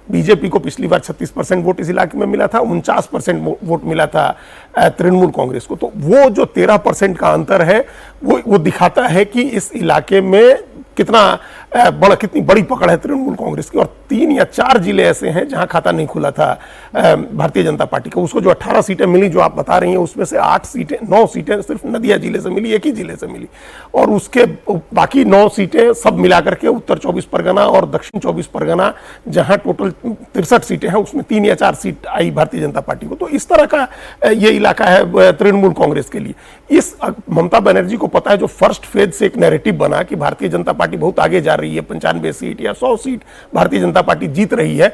BJP को पिछली बार 36% vote इस इलाके में मिला था, 49% वोट मिला था तृणमूल कांग्रेस को। तो वो जो 13% का अंतर है वो दिखाता है कि इस इलाके में कितनी बड़ी पकड़ है तृणमूल कांग्रेस की। और 3 या 4 जिले ऐसे हैं जहां खाता नहीं खुला था भारतीय जनता पार्टी को। उसको जो 18 सीटें मिली जो आप बता रही हैं, उसमें से 9 सीटें सिर्फ नदिया जिले से मिली, एक ही जिले से मिली। और उसके बाकी 9 सीटें सब मिलाकर के उत्तर 24 परगना और दक्षिण 24 परगना, जहां टोटल 63 सीटें हैं, उसमें 3 या 4 सीट आई भारतीय जनता पार्टी को। तो इस तरह का ये इलाका है तृणमूल कांग्रेस के लिए। इस ममता बनर्जी को पता है, जो फर्स्ट फेज से एक नैरेटिव बना कि भारतीय जनता पार्टी बहुत आगे जा रही है, 95 सीट या 100 सीट भारतीय जनता पार्टी जीत रही है,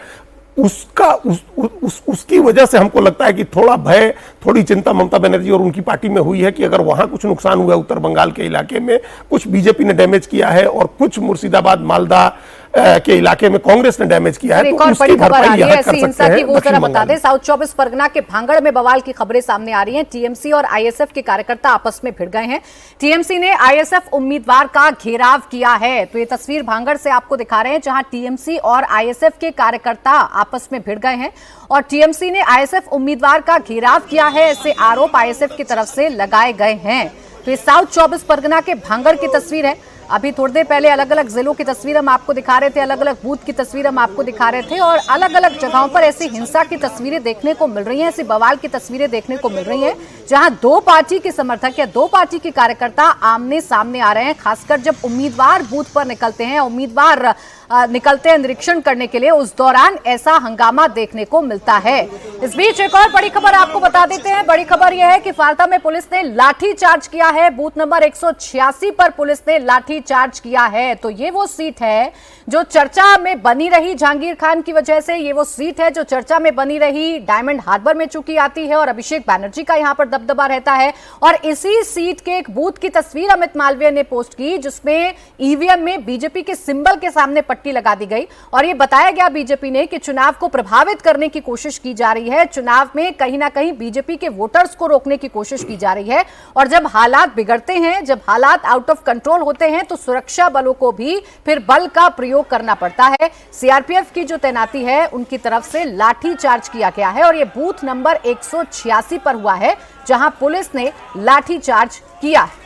उसकी वजह से हमको लगता है कि थोड़ा भय, थोड़ी चिंता ममता बनर्जी और उनकी पार्टी में हुई है कि अगर वहां कुछ नुकसान हुआ, उत्तर बंगाल के इलाके में कुछ बीजेपी ने डैमेज किया है और कुछ मुर्शिदाबाद मालदा के इलाके में कांग्रेस ने डैमेज किया है, तो उसकी भरपाई यहां कर सकते हैं। वो जरा बता दें, साउथ 24 परगना के भांगड़ में बवाल की खबरें सामने आ रही हैं। टीएमसी और आईएसएफ के कार्यकर्ता आपस में भिड़ गए हैं। टीएमसी ने आईएसएफ उम्मीदवार का घेराव किया है। तो ये तस्वीर भांगड़ से आपको दिखा रहे हैं, जहां टीएमसी और आईएसएफ के कार्यकर्ता आपस में भिड़ गए हैं और टीएमसी ने आईएसएफ उम्मीदवार का घेराव किया है, ऐसे आरोप आईएसएफ की तरफ से लगाए गए हैं। तो ये साउथ 24 परगना के भांगड़ की तस्वीर है। अभी थोड़ी देर पहले अलग अलग जिलों की तस्वीर हम आपको दिखा रहे थे, अलग अलग बूथ की तस्वीर हम आपको दिखा रहे थे, और अलग अलग जगहों पर ऐसी हिंसा की तस्वीरें देखने को मिल रही हैं, ऐसी बवाल की तस्वीरें देखने को मिल रही हैं, जहां 2 पार्टी के समर्थक या 2 पार्टी के कार्यकर्ता आमने सामने आ रहे हैं। खासकर जब उम्मीदवार बूथ पर निकलते हैं, उम्मीदवार निकलते हैं निरीक्षण करने के लिए, उस दौरान ऐसा हंगामा देखने को मिलता है। इस बीच एक और बड़ी खबर आपको बता देते हैं। बड़ी खबर यह है कि फालता में पुलिस ने लाठी चार्ज किया है। बूथ नंबर 186 पर पुलिस ने लाठी चार्ज किया है। तो ये वो सीट है जो चर्चा में बनी रही जहांगीर खान की वजह से, ये वो सीट है जो चर्चा में बनी रही डायमंड हार्बर में चुकी आती है और अभिषेक बैनर्जी का यहां पर दबदबा रहता है। और इसी सीट के एक बूथ की तस्वीर अमित मालवीय ने पोस्ट की, जिसमें ईवीएम में बीजेपी के सिंबल के सामने पट्टी लगा दी गई और ये बताया गया बीजेपी ने कि चुनाव को प्रभावित करने की कोशिश की जा रही है, चुनाव में कहीं ना कहीं बीजेपी के वोटर्स को रोकने की कोशिश की जा रही है। और जब हालात बिगड़ते हैं, जब हालात आउट ऑफ कंट्रोल होते हैं, तो सुरक्षा बलों को भी फिर बल का प्रयोग करना पड़ता है। सीआरपीएफ की जो तैनाती है, उनकी तरफ से लाठी चार्ज किया गया है और ये बूथ नंबर 186 पर हुआ है, जहां पुलिस ने लाठी चार्ज किया है।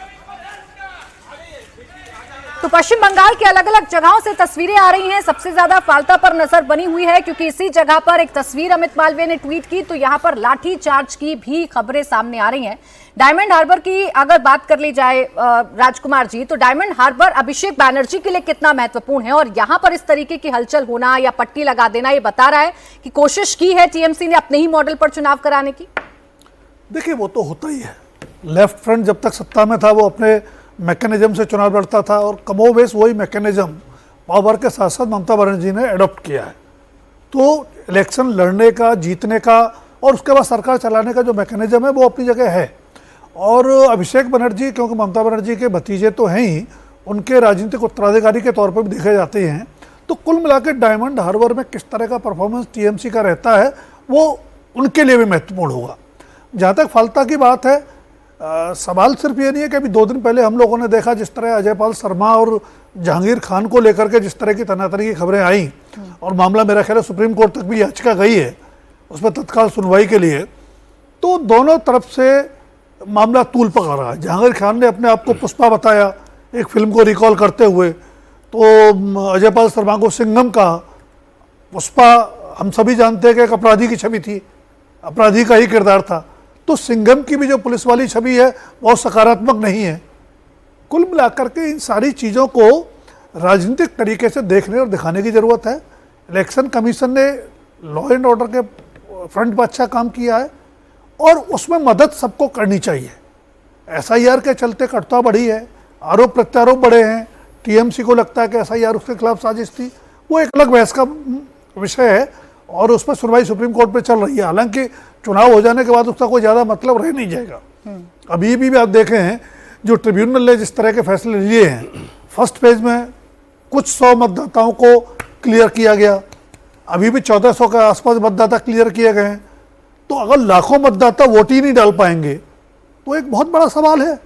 तो पश्चिम बंगाल के अलग अलग जगहों से तस्वीरें आ रही हैं। सबसे ज्यादा फालता पर नजर बनी हुई है, क्योंकि इसी जगह पर एक तस्वीर अमित मालवीय ने ट्वीट की, तो यहां पर लाठी चार्ज की भी खबरें सामने आ रही हैं। डायमंड हार्बर की अगर बात कर ली जाए राजकुमार जी, तो डायमंड हार्बर अभिषेक बैनर्जी के लिए कितना महत्वपूर्ण है और यहां पर इस तरीके की हलचल होना या पट्टी लगा देना, ये बता रहा है कि कोशिश की है टीएमसी ने अपने ही मॉडल पर चुनाव कराने की। देखिए, वो तो होता ही है। लेफ्ट फ्रंट जब तक सत्ता में था, वो अपने मैकेनिज्म से चुनाव लड़ता था और कमोबेश वही मैकेनिज्म पावर के साथ साथ ममता बनर्जी ने एडॉप्ट किया है। तो इलेक्शन लड़ने का, जीतने का और उसके बाद सरकार चलाने का जो मैकेनिज्म है, वो अपनी जगह है। और अभिषेक बनर्जी, क्योंकि ममता बनर्जी के भतीजे तो हैं ही, उनके राजनीतिक उत्तराधिकारी के तौर पर भी देखे जाते हैं। तो कुल मिलाकर डायमंड हार्बर में किस तरह का परफॉर्मेंस टीएमसी का रहता है, वो उनके लिए भी महत्वपूर्ण होगा। जहाँ तक फालता की बात है, सवाल सिर्फ ये नहीं है कि अभी 2 दिन पहले हम लोगों ने देखा जिस तरह अजय पाल शर्मा और जहांगीर खान को लेकर के जिस तरह की तनातनी की खबरें आई, और मामला मेरा ख्याल है सुप्रीम कोर्ट तक भी याचिका गई है उस पर तत्काल सुनवाई के लिए। तो दोनों तरफ से मामला तूल पकड़ रहा है। जहांगीर खान ने अपने आप को पुष्पा बताया एक फिल्म को रिकॉल करते हुए, तो अजय पाल शर्मा को सिंघम कहा। पुष्पा हम सभी जानते हैं कि एक अपराधी की छवि थी, अपराधी का ही किरदार था। तो सिंघम की भी जो पुलिस वाली छवि है, बहुत सकारात्मक नहीं है। कुल मिलाकर के इन सारी चीज़ों को राजनीतिक तरीके से देखने और दिखाने की ज़रूरत है। इलेक्शन कमीशन ने लॉ एंड ऑर्डर के फ्रंट पर अच्छा काम किया है और उसमें मदद सबको करनी चाहिए। एसआईआर के चलते कटुता बढ़ी है, आरोप प्रत्यारोप बढ़े हैं, टीएमसी को लगता है कि एसआईआर उसके खिलाफ साजिश थी, वो एक अलग बहस का विषय है और उस पर सुनवाई सुप्रीम कोर्ट पे चल रही है। हालांकि चुनाव हो जाने के बाद उसका कोई ज़्यादा मतलब रह नहीं जाएगा। अभी भी आप देखे हैं जो ट्रिब्यूनल ने जिस तरह के फैसले लिए हैं, फर्स्ट फेज में कुछ 100 मतदाताओं को क्लियर किया गया, अभी भी 1400 के आसपास मतदाता क्लियर किए गए हैं। तो अगर लाखों मतदाता वोट ही नहीं डाल पाएंगे तो एक बहुत बड़ा सवाल है,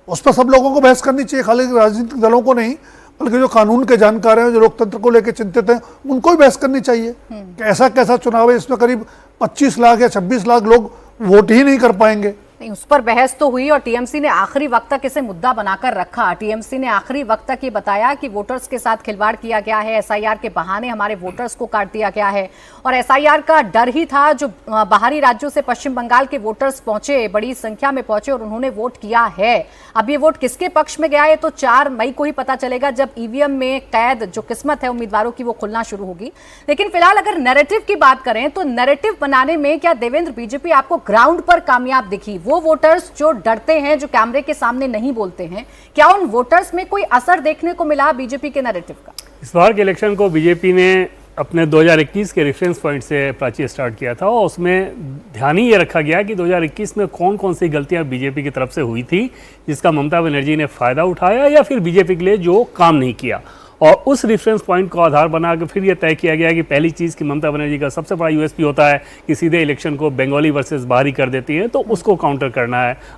उस पर सब लोगों को बहस करनी चाहिए, खाली राजनीतिक दलों को नहीं, बल्कि जो कानून के जानकार हैं, जो लोकतंत्र को लेकर चिंतित हैं, उनको ही बहस करनी चाहिए कि ऐसा कैसा चुनाव है इसमें करीब 25 लाख या 26 लाख लोग वोट ही नहीं कर पाएंगे। नहीं, उस पर बहस तो हुई और टीएमसी ने आखिरी वक्त तक इसे मुद्दा बनाकर रखा। टीएमसी ने आखिरी वक्त तक ये बताया कि वोटर्स के साथ खिलवाड़ किया गया है, एसआईआर के बहाने हमारे वोटर्स को काट दिया गया है और एसआईआर का डर ही था। जो बाहरी राज्यों से पश्चिम बंगाल के वोटर्स पहुंचे, बड़ी संख्या में पहुंचे और उन्होंने वोट किया है। अब ये वोट किसके पक्ष में गया है तो 4 मई को ही पता चलेगा, जब ईवीएम में कैद जो किस्मत है उम्मीदवारों की वो खुलना शुरू होगी। लेकिन फिलहाल अगर नैरेटिव की बात करें तो नैरेटिव बनाने में क्या देवेंद्र बीजेपी आपको ग्राउंड पर कामयाब दिखी? वो वोटर्स जो डरते हैं, जो कैमरे के सामने नहीं बोलते हैं, क्या उन वोटर्स में कोई असर देखने को मिला बीजेपी के नैरेटिव का? इस बार के इलेक्शन को बीजेपी ने अपने 2021 के रेफरेंस पॉइंट से प्राची स्टार्ट किया था और उसमें ध्यान ही ये रखा गया कि 2021 में कौन कौन सी गलतियां बीजेपी की तरफ से हुई थी जिसका ममता बनर्जी ने फ़ायदा उठाया या फिर बीजेपी के लिए जो काम नहीं किया। और उस रेफरेंस पॉइंट को आधार बना के फिर ये तय किया गया कि पहली चीज़ कि ममता बनर्जी का सबसे बड़ा यूएसपी होता है कि सीधे इलेक्शन को बंगाली वर्सेस बाहरी कर देती है, तो उसको काउंटर करना है।